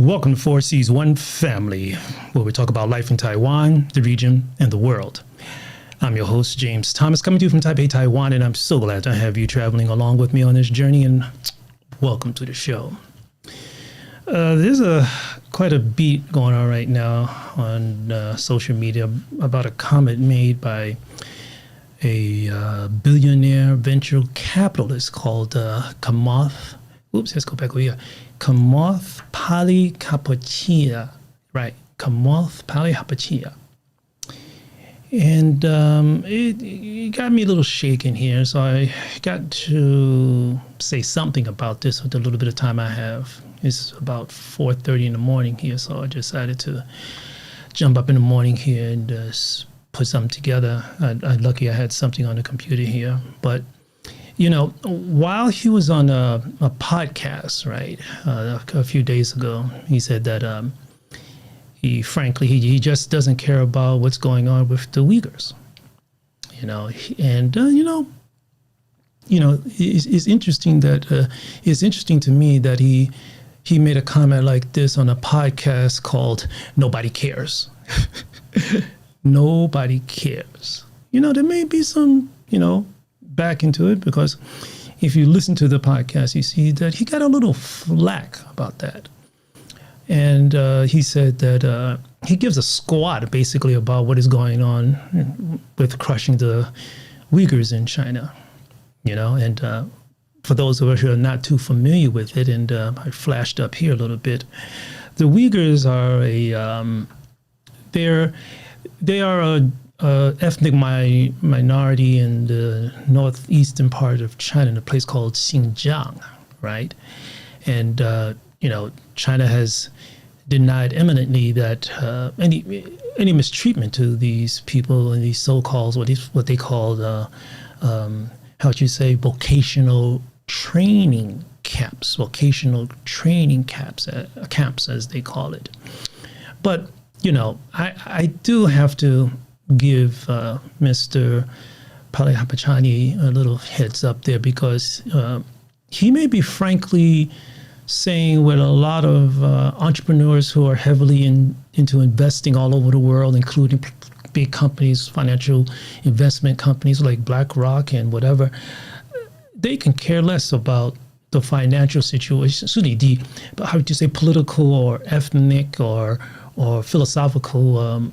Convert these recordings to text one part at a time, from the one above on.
Welcome to 4C's One Family, where we talk about life in Taiwan, the region, and the world. I'm your host, James Thomas, coming to you from Taipei, Taiwan, and I'm so glad to have you traveling along with me on this journey, and welcome to the show. There's quite a beat going on right now on social media about a comment made by a billionaire venture capitalist called Kamath. Let's go back over here. Kamath Palihapitiya, right? Kamath Palihapitiya. And it got me a little shaken here, so I got to say something about this with the little bit of time I have. It's about 4:30 in the morning here, so I decided to jump up in the morning here and put something together. I'm lucky I had something on the computer here, but you know, while he was on a podcast, right, a few days ago, he said that he just doesn't care about what's going on with the Uyghurs, you know, and it's interesting that it's interesting to me that he made a comment like this on a podcast called "Nobody Cares." Nobody cares. You know, there may be some, back into it, because if you listen to the podcast, you see that he got a little flack about that. And he said that he gives a squat basically about what is going on with crushing the Uyghurs in China, and for those of us who are not too familiar with it, and I flashed up here a little bit, the Uyghurs are they are a ethnic minority in the northeastern part of China, in a place called Xinjiang, right? And China has denied eminently that any mistreatment to these people and these so-called what they call vocational training camps, camps as they call it. But I do have to give Mr. Palihapitiya a little heads up there, because he may be frankly saying what a lot of entrepreneurs who are heavily into investing all over the world, including big companies, financial investment companies like BlackRock and whatever, they can care less about the financial situation, political or ethnic or philosophical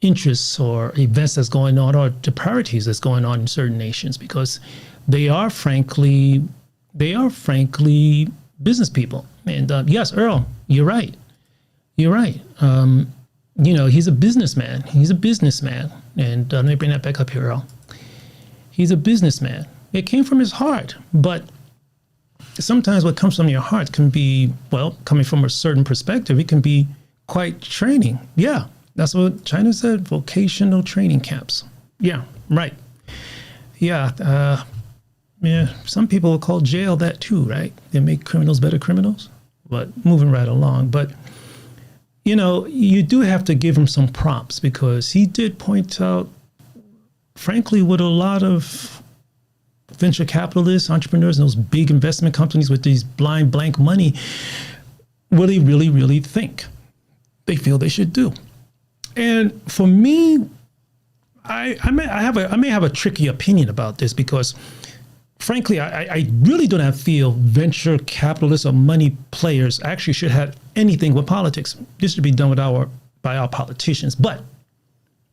interests or events that's going on, or the priorities that's going on in certain nations, because they are frankly business people. And yes, Earl, you're right. He's a businessman. And let me bring that back up here, Earl. He's a businessman. It came from his heart, but sometimes what comes from your heart can be, coming from a certain perspective, it can be quite training. Yeah, that's what China said, vocational training camps. Yeah, right. Yeah, some people will call jail that too, right? They make criminals better criminals. But moving right along. But, you do have to give him some prompts, because he did point out, frankly, what a lot of venture capitalists, entrepreneurs, and those big investment companies with these blind blank money really, really, really think they feel they should do. And for me, I may have a tricky opinion about this, because frankly, I really do not feel venture capitalists or money players actually should have anything with politics. This should be done by our politicians. But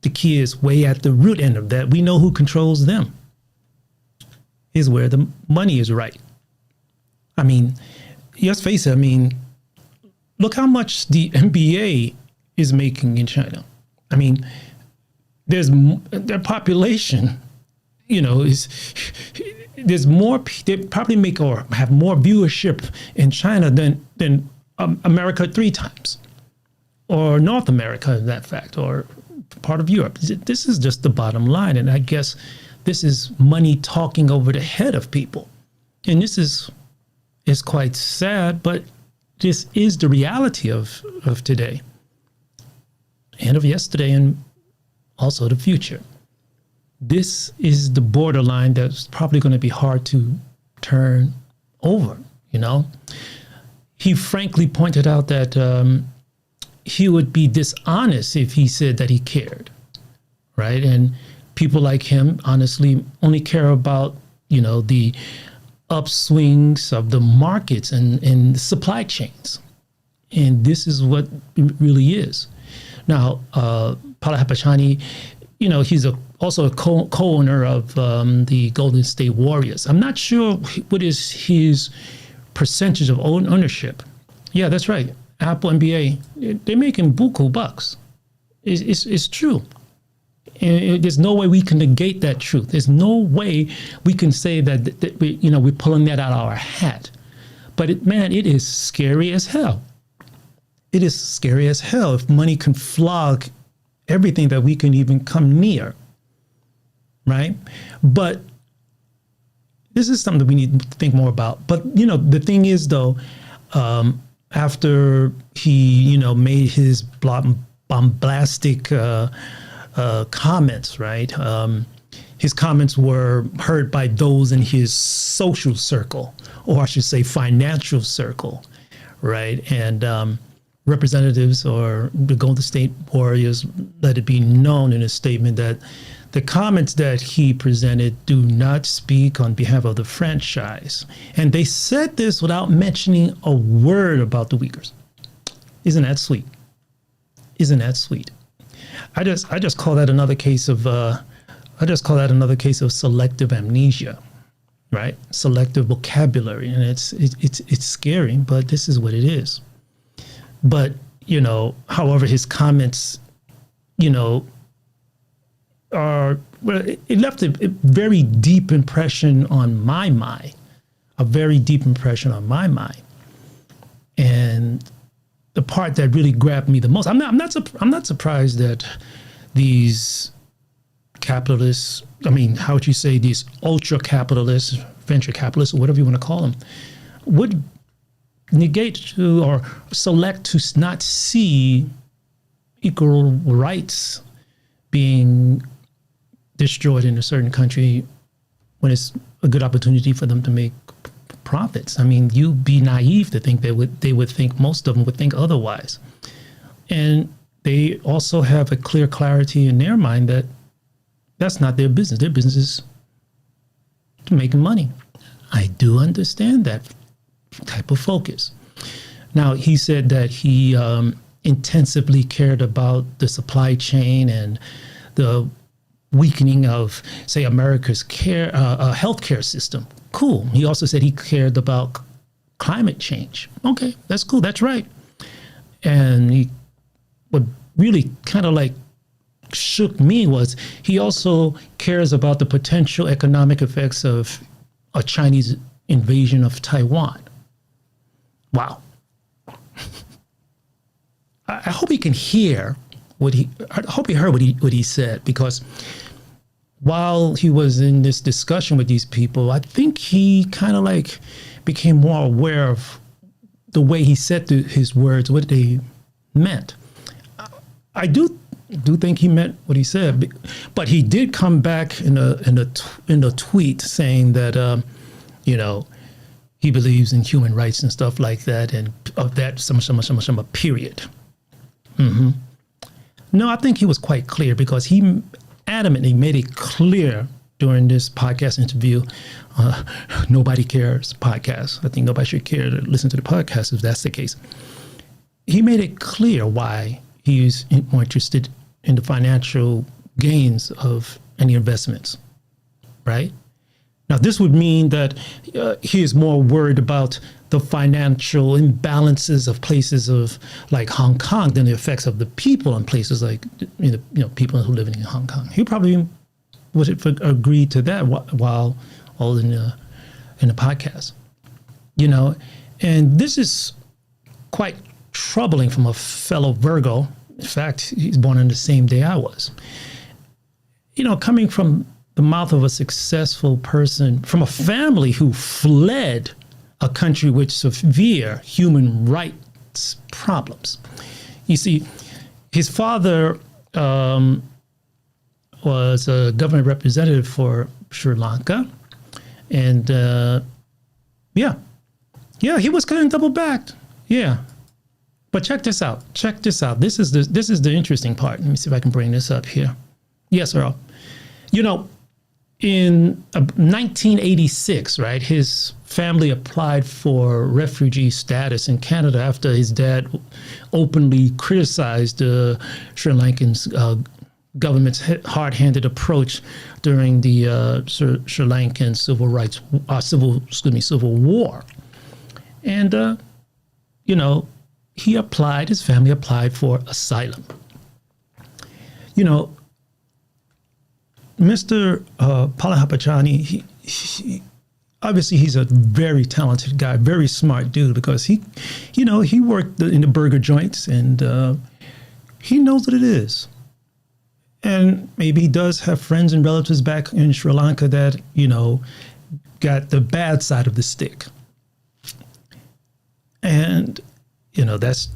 the key is way at the root end of that. We know who controls them. Is where the money is, right? I mean, let's face it. Look how much the NBA is making in China. I mean, their population, there's more. They probably make or have more viewership in China than America 3 times, or North America, in that fact, or part of Europe. This is just the bottom line, and I guess this is money talking over the head of people, and this is quite sad, but this is the reality of today, and of yesterday, and also the future. This is the borderline that's probably going to be hard to turn over, he frankly pointed out that he would be dishonest if he said that he cared, right? And people like him honestly only care about, the upswings of the markets and supply chains. And this is what it really is. Now, Palihapitiya, he's also a co-owner of the Golden State Warriors. I'm not sure what is his percentage of ownership. Yeah, that's right. Apple, NBA, they're making buku bucks. It's true. And there's no way we can negate that truth. There's no way we can say that we're pulling that out of our hat. But it is scary as hell. It is scary as hell if money can flog everything that we can even come near, right? But this is something that we need to think more about. But, the thing is, though, after he, made his bombastic comments, right? His comments were heard by those in his social circle, or I should say financial circle, right? And representatives or the Golden State Warriors let it be known in a statement that the comments that he presented do not speak on behalf of the franchise. And they said this without mentioning a word about the Uyghurs. Isn't that sweet? Isn't that sweet? I just call that another case of selective amnesia, right? Selective vocabulary, and it's scary, but this is what it is. But however, his comments, it left a very deep impression on my mind, and the part that really grabbed me the most. I'm not surprised that these capitalists, how would you say, these ultra capitalists, venture capitalists, or whatever you want to call them, would negate to or select to not see equal rights being destroyed in a certain country when it's a good opportunity for them to make profits. You'd be naive to think they would think, most of them would think otherwise. And they also have a clear clarity in their mind that that's not their business. Their business is to make money. I do understand that type of focus. Now, he said that he intensively cared about the supply chain and the weakening of, say, America's healthcare system. Cool. He also said he cared about climate change. Okay, that's cool. That's right. And what really kind of shook me was he also cares about the potential economic effects of a Chinese invasion of Taiwan. Wow. I hope he can hear I hope he heard what he said, because while he was in this discussion with these people, I think he kind of became more aware of the way he said his words, what they meant. I do think he meant what he said, but he did come back in a tweet saying that he believes in human rights and stuff like that, and of that some period. Mm-hmm. No, I think he was quite clear, because he adamantly made it clear during this podcast interview. Nobody Cares podcast. I think nobody should care to listen to the podcast if that's the case. He made it clear why he's more interested in the financial gains of any investments, right? Now, this would mean that he is more worried about the financial imbalances of places like Hong Kong than the effects of the people in places like people who live in Hong Kong. He probably would agree to that while all in the podcast, and this is quite troubling from a fellow Virgo. In fact, he's born on the same day I was. Coming from the mouth of a successful person from a family who fled a country with severe human rights problems. You see, his father was a government representative for Sri Lanka. And he was kind of double-backed. Yeah. But check this out. Check this out. This is the interesting part. Let me see if I can bring this up here. Yes, Earl. You know, in 1986, right, his family applied for refugee status in Canada after his dad openly criticized the Sri Lankan's government's hard-handed approach during the Sri Lankan civil war. And, you know, his family applied for asylum. You know, Mr. Palihapitiya, he obviously he's a very talented guy, very smart dude, because he worked in the burger joints, and he knows what it is. And maybe he does have friends and relatives back in Sri Lanka that, got the bad side of the stick. And, that's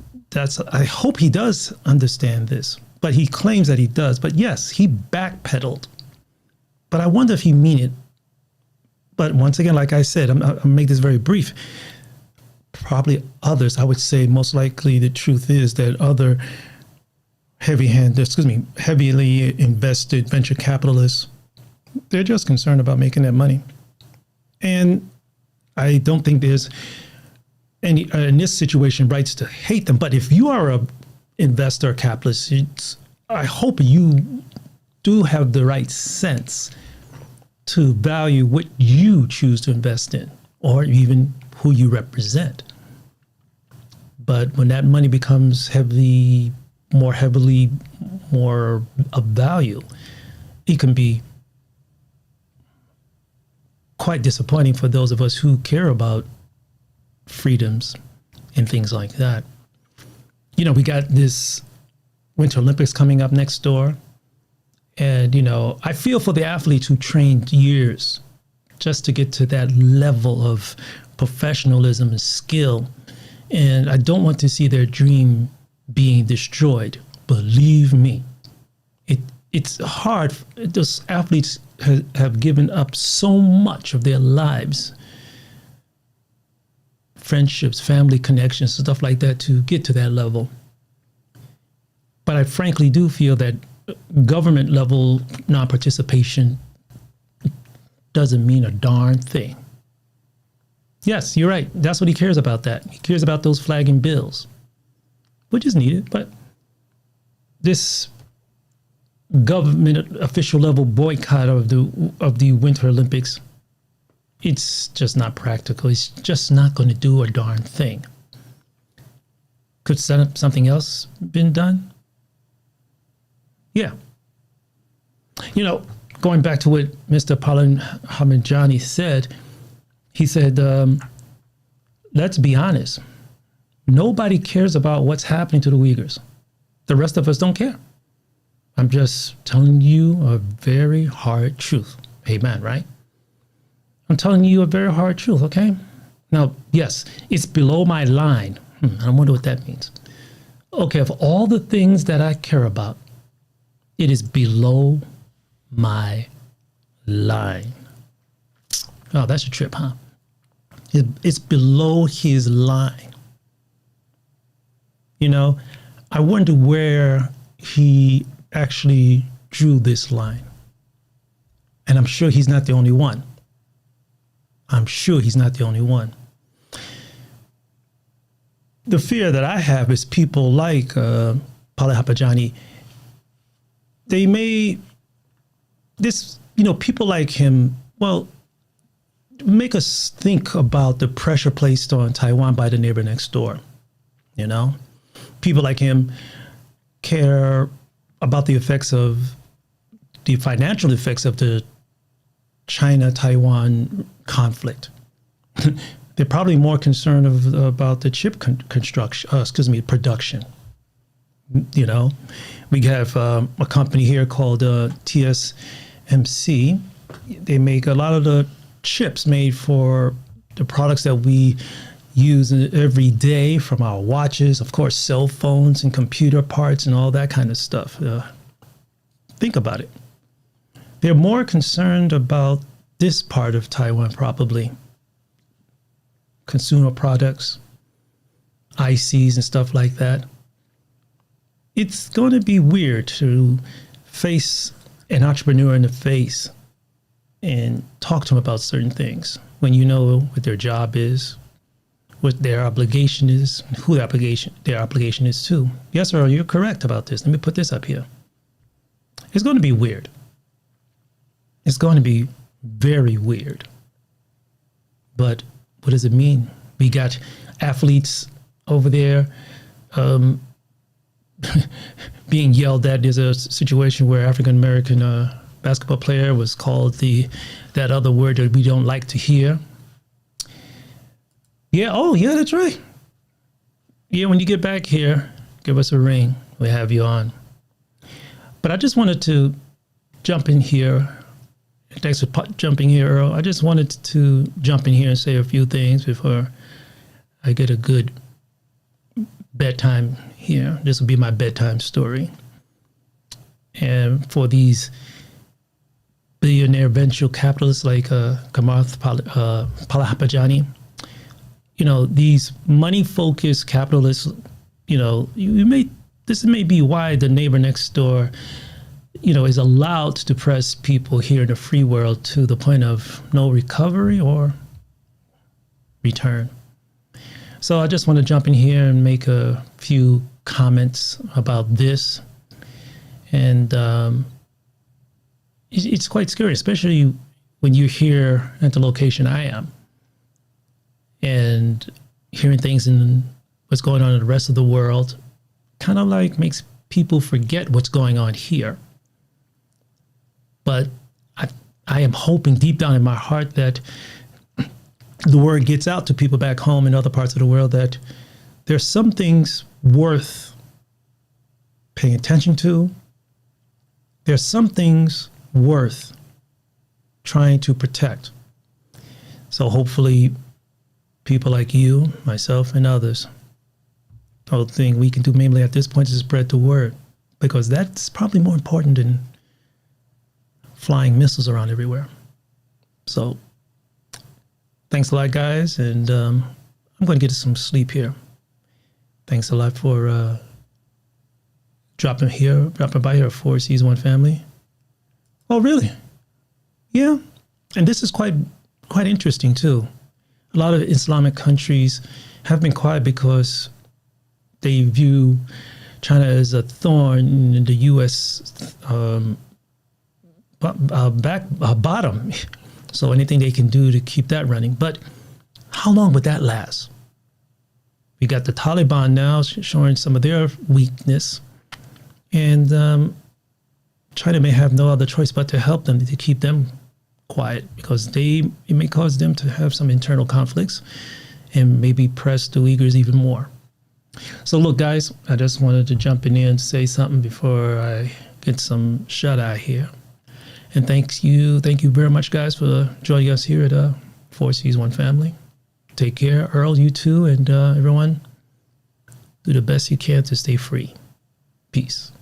I hope he does understand this, but he claims that he does. But yes, he backpedaled. But I wonder if he mean it. But once again, like I said, I'll make this very brief. Probably others, I would say most likely the truth is that other heavily invested venture capitalists, they're just concerned about making that money. And I don't think there's any, in this situation, rights to hate them. But if you are a investor or capitalist, I hope you do have the right sense to value what you choose to invest in, or even who you represent. But when that money becomes more of value, it can be quite disappointing for those of us who care about freedoms and things like that. We got this Winter Olympics coming up next door. And, I feel for the athletes who trained years just to get to that level of professionalism and skill. And I don't want to see their dream being destroyed. Believe me, it's hard. Those athletes have given up so much of their lives, friendships, family connections, stuff like that, to get to that level. But I frankly do feel that government level non-participation doesn't mean a darn thing. Yes, you're right. That's what he cares about. That he cares about those flagging bills, which is needed. But this government official level boycott of the Winter Olympics, it's just not practical. It's just not going to do a darn thing. Could something else been done? Yeah. Going back to what Mr. Palihapitiya said, he said, let's be honest. Nobody cares about what's happening to the Uyghurs. The rest of us don't care. I'm just telling you a very hard truth. Amen, right? I'm telling you a very hard truth, okay? Now, yes, it's below my line. I wonder what that means. Okay, of all the things that I care about, it is below my line. Oh, that's a trip, huh? It's below his line. I wonder where he actually drew this line. And I'm sure he's not the only one. The fear that I have is people like Palihapitiya, people like him, make us think about the pressure placed on Taiwan by the neighbor next door. People like him care about the financial effects of the China-Taiwan conflict. They're probably more concerned about the chip production. We have a company here called TSMC. They make a lot of the chips made for the products that we use every day, from our watches, of course, cell phones and computer parts and all that kind of stuff. Think about it. They're more concerned about this part of Taiwan, probably. Consumer products. ICs and stuff like that. It's going to be weird to face an entrepreneur in the face and talk to them about certain things when you know what their job is, what their obligation is, who their obligation is to. Yes, Earl, you're correct about this. Let me put this up here. It's going to be weird. It's going to be very weird. But what does it mean? We got athletes over there being yelled at. There's a situation where African-American basketball player was called that other word that we don't like to hear. Yeah, oh, yeah, that's right. Yeah, when you get back here, give us a ring. We'll have you on. But I just wanted to jump in here. Thanks for jumping here, Earl. I just wanted to jump in here and say a few things before I get a good bedtime here. This will be my bedtime story. And for these billionaire venture capitalists like Kamath Palihapitiya, these money-focused capitalists, this may be why the neighbor next door, is allowed to depress people here in the free world to the point of no recovery or return. So I just want to jump in here and make a few comments about this. And it's quite scary, especially when you're here at the location I am and hearing things in what's going on in the rest of the world kind of like makes people forget what's going on here. But I am hoping deep down in my heart that the word gets out to people back home in other parts of the world that there's some things worth paying attention to. There's some things worth trying to protect. So hopefully people like you, myself, and others, the whole thing we can do mainly at this point is spread the word, because that's probably more important than flying missiles around everywhere. So thanks a lot, guys, and I'm going to get some sleep here. Thanks a lot for dropping by here, 4 Seas One Family. Oh, really? Yeah. And this is quite interesting, too. A lot of Islamic countries have been quiet because they view China as a thorn in the U.S. Bottom. So anything they can do to keep that running. But how long would that last? We got the Taliban now showing some of their weakness. And China may have no other choice but to help them, to keep them quiet, because it may cause them to have some internal conflicts and maybe press the Uyghurs even more. So look, guys, I just wanted to jump in here and say something before I get some shut-eye here. And thank you very much, guys, for joining us here at 4 Seas One Family. Take care, Earl, you too, and everyone, do the best you can to stay free. Peace.